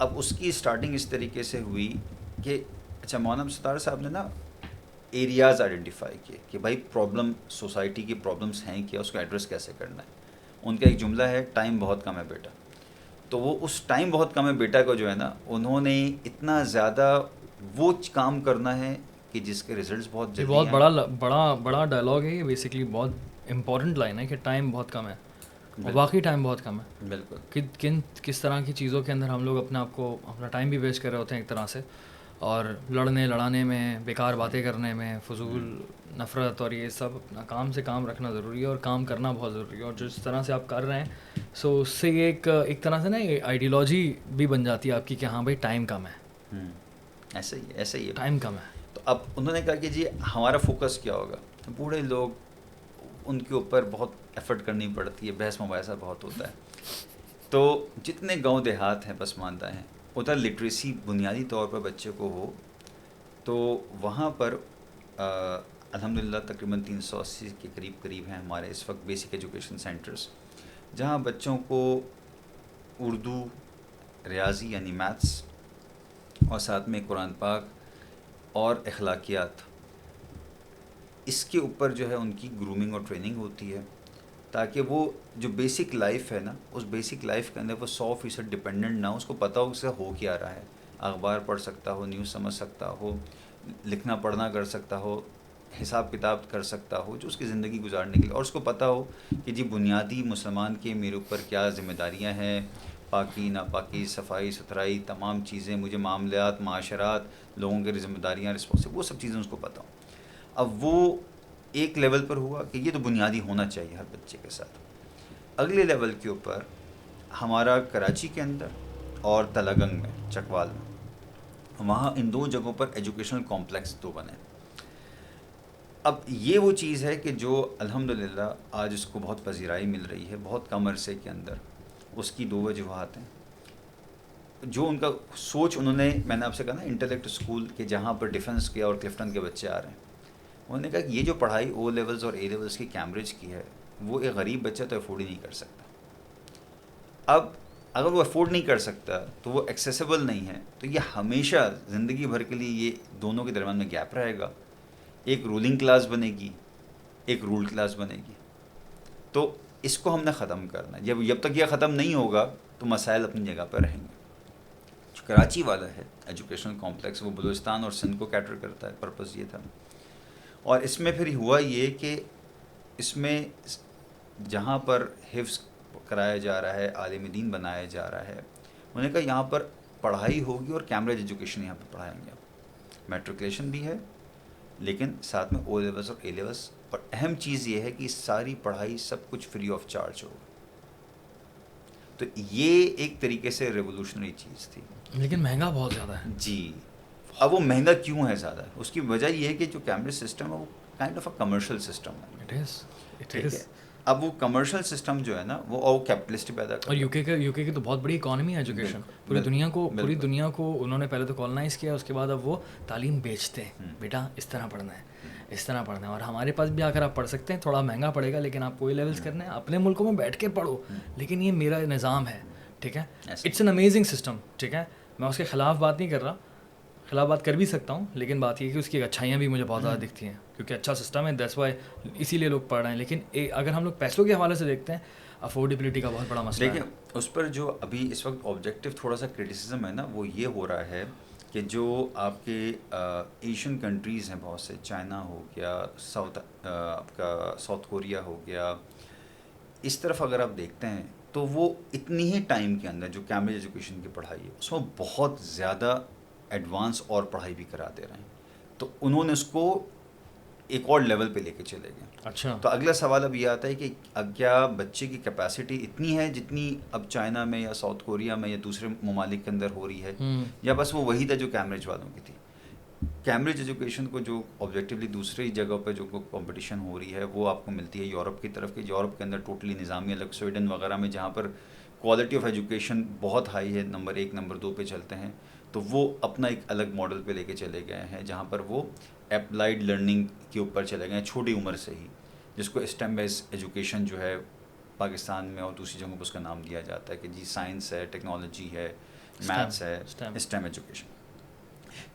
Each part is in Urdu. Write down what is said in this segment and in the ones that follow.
اب اس کی اسٹارٹنگ اس طریقے سے ہوئی کہ اچھا مولانا ستار صاحب نے نا ایریاز آئیڈینٹیفائی کیے کہ بھائی پرابلم سوسائٹی کی پرابلمس ہیں کیا، اس کو ایڈریس کیسے کرنا ہے. ان کا ایک جملہ ہے ٹائم بہت کم ہے بیٹا. تو وہ اس ٹائم بہت کم ہے بیٹا کو جو ہے نا انہوں نے اتنا زیادہ وہ کام کرنا ہے کہ جس کے ریزلٹس بہت یہ جلدی بہت آئیں. بڑا ڈائلاگ ہے یہ، بیسکلی بہت امپورٹنٹ لائن ہے کہ ٹائم بہت کم ہے، اور بالکل واقعی ٹائم بہت کم ہے. بالکل. کس طرح کی چیزوں کے اندر ہم لوگ اپنا ٹائم بھی ویسٹ کر رہے ہوتے ہیں ایک طرح سے، اور لڑانے میں، بیکار باتیں کرنے میں، فضول نفرت، اور یہ سب اپنا کام سے کام رکھنا ضروری ہے، اور کام کرنا بہت ضروری ہے. اور جس طرح سے آپ کر رہے ہیں سو اس سے یہ ایک طرح سے نا آئیڈیالوجی بھی بن جاتی ہے آپ کی کہ ہاں بھائی ٹائم کم ہے، ایسا ہی ہے. ٹائم کم ہے. تو اب انہوں نے کہا کہ جی ہمارا فوکس کیا ہوگا. بوڑھے لوگ ان کے اوپر بہت ایفرٹ کرنی پڑتی ہے، بحث مباحثہ بہت ہوتا ہے. تو جتنے گاؤں دیہات ہیں پسماندہ ہیں ادھر لٹریسی بنیادی طور پر بچے کو ہو، تو وہاں پر الحمدللہ تقریباً 380 کے قریب ہیں ہمارے اس وقت بیسک ایجوکیشن سینٹرز، جہاں بچوں کو اردو، ریاضی یعنی میتھس، اور ساتھ میں قرآن پاک اور اخلاقیات، اس کے اوپر جو ہے ان کی گرومنگ اور ٹریننگ ہوتی ہے، تاکہ وہ جو بیسک لائف ہے نا اس بیسک لائف کے اندر وہ 100% ڈپینڈنٹ نہ ہو، اس کو پتہ ہو اس سے ہو کیا رہا ہے. اخبار پڑھ سکتا ہو، نیوز سمجھ سکتا ہو، لکھنا پڑھنا کر سکتا ہو، حساب کتاب کر سکتا ہو، جو اس کی زندگی گزارنے کے لیے، اور اس کو پتہ ہو کہ جی بنیادی مسلمان کے میرے اوپر کیا ذمہ داریاں ہیں، پاکی ناپاکی، صفائی ستھرائی، تمام چیزیں، مجھے معاملات، معاشرات، لوگوں کے ذمہ داریاں، رسپانسب، وہ سب چیزیں اس کو پتہ ہوں. اب وہ ایک لیول پر ہوا کہ یہ تو بنیادی ہونا چاہیے ہر بچے کے ساتھ. اگلے لیول کے اوپر ہمارا کراچی کے اندر اور تلگنگ میں، چکوال میں، وہاں ان دو جگہوں پر ایجوکیشنل کمپلیکس دو بنے. اب یہ وہ چیز ہے کہ جو الحمدللہ آج اس کو بہت پذیرائی مل رہی ہے بہت کم عرصے کے اندر. اس کی دو وجوہات ہیں. جو ان کا سوچ انہوں نے، میں نے آپ سے کہا نا انٹلیکٹ اسکول کے جہاں پر ڈیفنس کے اور کلفٹن کے بچے آ رہے ہیں، انہوں نے کہا کہ یہ جو پڑھائی او لیولز اور اے لیولز کی کیمبرج کی ہے وہ ایک غریب بچہ تو افورڈ ہی نہیں کر سکتا. اب اگر وہ افورڈ نہیں کر سکتا تو وہ ایکسیسیبل نہیں ہے، تو یہ ہمیشہ زندگی بھر کے لیے یہ دونوں کے درمیان میں گیپ رہے گا. ایک رولنگ کلاس بنے گی، ایک رول کلاس بنے گی. تو اس کو ہم نے ختم کرنا ہے. جب تک یہ ختم نہیں ہوگا تو مسائل اپنی جگہ پر رہیں گے. جو کراچی والا ہے ایجوکیشنل کمپلیکس، وہ بلوچستان اور سندھ کو کیٹر کرتا ہے، پرپس یہ تھا. اور اس میں پھر ہوا یہ کہ اس میں جہاں پر حفظ کرایا جا رہا ہے، عالم دین بنایا جا رہا ہے، انہوں نے کہا یہاں پر پڑھائی ہوگی اور کیمبرج ایجوکیشن یہاں پہ پڑھائیں گے. میٹریکولیشن بھی ہے لیکن ساتھ میں او لیولس اور اے لیولس، اور اہم چیز یہ ہے کہ ساری پڑھائی سب کچھ فری آف چارج ہوگا. تو یہ ایک طریقے سے ریولوشنری چیز تھی. لیکن مہنگا بہت زیادہ ہے. جی. اب وہ مہنگا کیوں ہے زیادہ؟ اس کی وجہ یہ ہے کہ جو کیمبرج سسٹم ہے وہ kind of a commercial system ہے. ٹھیک ہے. اب وہ کمرشل سسٹم جو ہے نا وہ کیپٹلسٹ پیدا کر اور رہا یو کے کی تو بہت بڑی اکانومی ہے ایجوکیشن. پوری دنیا کو انہوں نے پہلے تو کالونائز کیا، اس کے بعد اب وہ تعلیم بیچتے ہیں. بیٹا اس طرح پڑھنا ہے، اس طرح پڑھنا ہے، اور ہمارے پاس بھی آ کر آپ پڑھ سکتے ہیں. تھوڑا مہنگا پڑے گا لیکن آپ کوئی لیولس کرنا ہے اپنے ملکوں میں بیٹھ کے پڑھو، لیکن یہ میرا نظام ہے. ٹھیک ہے. It's an amazing system. ٹھیک ہے. میں اس کے خلاف بات نہیں کر رہا، خلاف بات کر بھی سکتا ہوں، لیکن بات یہ ہے کہ اس کی اچھائیاں بھی مجھے بہت زیادہ دکھتی ہیں کیونکہ اچھا سسٹم ہے. دیٹس وائی اسی لیے لوگ پڑھ رہے ہیں. لیکن اگر ہم لوگ پیسوں کے حوالے سے دیکھتے ہیں، افورڈیبلٹی کا بہت بڑا مسئلہ ہے. دیکھیں اس پر جو ابھی اس وقت آبجیکٹیو تھوڑا سا کرٹیسزم ہے نا، وہ یہ ہو رہا ہے کہ جو آپ کے ایشین کنٹریز ہیں بہت سے، چائنا ہو گیا، آپ کا ساؤتھ کوریا ہو گیا، اس طرف اگر آپ دیکھتے ہیں تو وہ اتنی ہی ٹائم کے اندر جو کیمبرج ایجوکیشن کی پڑھائی ہے اس میں بہت زیادہ ایڈوانس اور پڑھائی بھی کرا دے رہے ہیں. تو انہوں نے اس کو ایک اور لیول پہ لے کے چلے گئے. اچھا. تو اگلا سوال اب یہ آتا ہے کہ اب کیا بچے کی کیپیسٹی اتنی ہے جتنی اب چائنا میں یا ساؤتھ کوریا میں یا دوسرے ممالک کے اندر ہو رہی ہے، یا بس وہ وہی تھا جو کیمبرج والوں کی تھی؟ کیمبرج ایجوکیشن کو جو آبجیکٹیولی دوسری جگہ پہ جو کمپٹیشن ہو رہی ہے وہ آپ کو ملتی ہے یورپ کی طرف، کہ یورپ کے اندر ٹوٹلی نظامی الگ، سویڈن وغیرہ میں جہاں پر کوالٹی آف ایجوکیشن بہت ہائی ہے، نمبر 1 نمبر 2 پہ چلتے ہیں. تو وہ اپنا ایک الگ ماڈل پہ لے کے چلے گئے ہیں جہاں پر وہ اپلائیڈ لرننگ کے اوپر چلے گئے ہیں چھوٹی عمر سے ہی، جس کو اسٹیم بیس ایجوکیشن جو ہے پاکستان میں اور دوسری جگہوں پر اس کا نام دیا جاتا ہے کہ جی سائنس ہے، ٹیکنالوجی ہے، میتھس ہے, اسٹیم ایجوکیشن.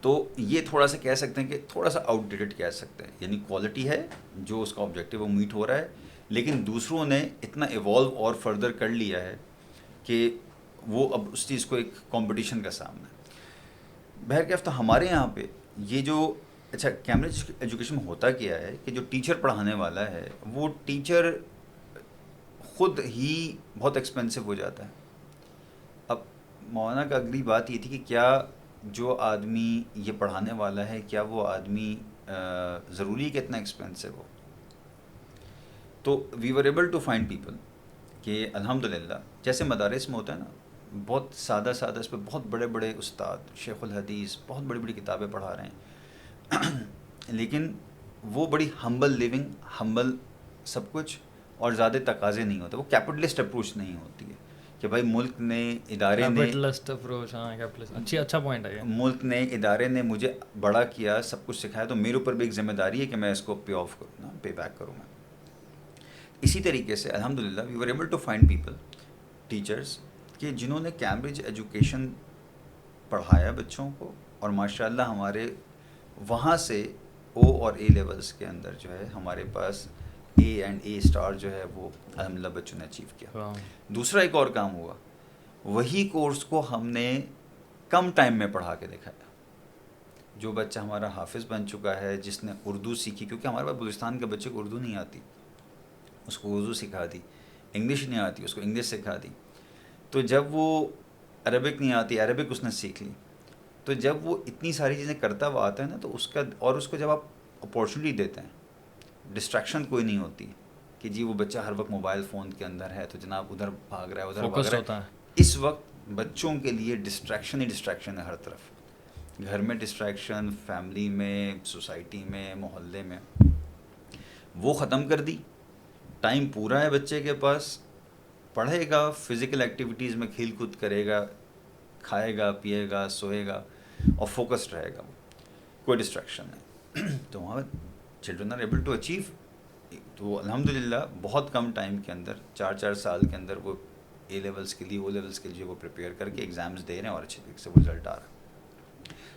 تو یہ تھوڑا سا کہہ سکتے ہیں کہ تھوڑا سا آؤٹ ڈیٹڈ کہہ سکتے ہیں, یعنی کوالٹی ہے جو اس کا آبجیکٹیو وہ میٹ ہو رہا ہے, لیکن دوسروں نے اتنا ایوالو اور فردر کر لیا ہے کہ وہ اب اس چیز کو ایک کمپٹیشن کا سامنا ہے. بہرکیف تو ہمارے یہاں پہ یہ جو اچھا کیمبرج ایجوکیشن میں ہوتا کیا ہے کہ جو ٹیچر پڑھانے والا ہے وہ ٹیچر خود ہی بہت ایکسپینسو ہو جاتا ہے. اب مولانا کا اگلی بات یہ تھی کہ کیا جو آدمی یہ پڑھانے والا ہے کیا وہ آدمی ضروری کہ اتنا ایکسپینسو ہو. تو we were able to find people کہ الحمدللہ جیسے مدارس میں ہوتا ہے نا, بہت سادہ اس پہ بہت بڑے بڑے استاد شیخ الحدیث بہت بڑی بڑی کتابیں پڑھا رہے ہیں لیکن وہ بڑی ہمبل لیونگ, ہمبل سب کچھ, اور زیادہ تقاضے نہیں ہوتے. وہ کیپٹلسٹ اپروچ نہیں ہوتی ہے کہ بھائی ملک نے ادارے نے اچھا پوائنٹ ہے, ملک نے ادارے نے مجھے بڑا کیا, سب کچھ سکھایا, تو میرے اوپر بھی ایک ذمہ داری ہے کہ میں اس کو پے آف کروں نا, پے بیک کروں میں. اسی طریقے سے الحمدللہ we were able to find people teachers کہ جنہوں نے کیمبرج ایجوکیشن پڑھایا بچوں کو, اور ماشاء اللہ ہمارے وہاں سے او اور اے لیولس کے اندر جو ہے ہمارے پاس اے اینڈ اے اسٹار جو ہے وہ الحمدللہ بچوں نے اچیو کیا. دوسرا ایک اور کام ہوا, وہی کورس کو ہم نے کم ٹائم میں پڑھا کے دکھایا. جو بچہ ہمارا حافظ بن چکا ہے, جس نے اردو سیکھی, کیونکہ ہمارے پاس بلوچستان کے بچے کو اردو نہیں آتی, اس کو اردو سکھا دی, انگلش نہیں آتی اس کو انگلش سکھا دی. تو جب وہ عربک نہیں آتی عربک اس نے سیکھ لی. تو جب وہ اتنی ساری چیزیں کرتا ہوا آتا ہے نا, تو اس کا, اور اس کو جب آپ اپارچونیٹی دیتے ہیں, ڈسٹریکشن کوئی نہیں ہوتی کہ جی وہ بچہ ہر وقت موبائل فون کے اندر ہے تو جناب ادھر بھاگ رہا ہے ادھر بھاگ رہا ہے. اس وقت بچوں کے لیے ڈسٹریکشن ہی ڈسٹریکشن ہے ہر طرف, گھر میں ڈسٹریکشن, فیملی میں, سوسائٹی میں, محلے میں, وہ ختم کر دی. ٹائم پورا ہے بچے کے پاس, پڑھے گا, فزیکل ایکٹیویٹیز میں کھیل کود کرے گا, کھائے گا, پیے گا, سوئے گا, اور فوکسڈ رہے گا, کوئی ڈسٹریکشن نہیں. تو وہاں children are able to achieve. تو الحمدللہ بہت کم ٹائم کے اندر 4 سال کے اندر وہ اے لیولس کے لیے او لیولس کے لیے وہ پریپیئر کر کے ایگزامس دے رہے ہیں, اور اچھے طریقے سے وہ رزلٹ آ رہا ہے.